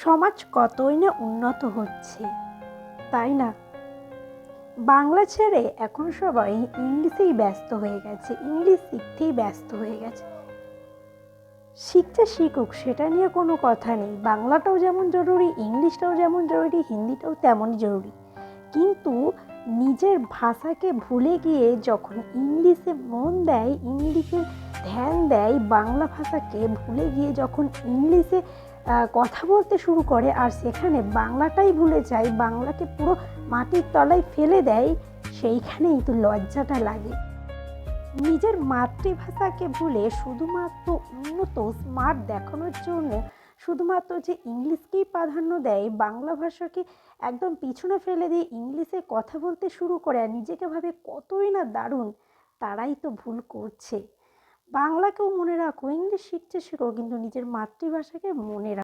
সমাজ কতই না উন্নত হচ্ছে, তাই না? বাংলা ছেড়ে এখন সবাই ইংলিশেই ব্যস্ত হয়ে গেছে, ইংলিশ শিখতেই ব্যস্ত হয়ে গেছে। শিখতে শিখুক, সেটা নিয়ে কোনো কথা নেই। বাংলাটাও যেমন জরুরি, ইংলিশটাও যেমন জরুরি, হিন্দিটাও তেমনই জরুরি। কিন্তু নিজের ভাষাকে ভুলে গিয়ে যখন ইংলিশে মন দেয়, ইংলিশে ধ্যান দেয়, বাংলা ভাষাকে ভুলে গিয়ে যখন ইংলিশে কথা বলতে শুরু করে আর সেখানে বাংলাটাই ভুলে যায়, বাংলাকে পুরো মাটির তলায় ফেলে দেয়, সেইখানেই তো লজ্জাটা লাগে। নিজের মাতৃভাষাকে ভুলে শুধুমাত্র উন্নত স্মার্ট দেখানোর জন্য শুধুমাত্র যে ইংলিশকেই প্রাধান্য দেয়, বাংলা ভাষাকে একদম পিছনে ফেলে দিয়ে ইংলিশে কথা বলতে শুরু করে আর নিজেকে ভাবে কতই না দারুণ, তারাই তো ভুল করছে। বাংলাকেও মনে রাখো, ইংলিশ শিখতে শেখো, কিন্তু নিজের মাতৃভাষাকে মনে রাখো।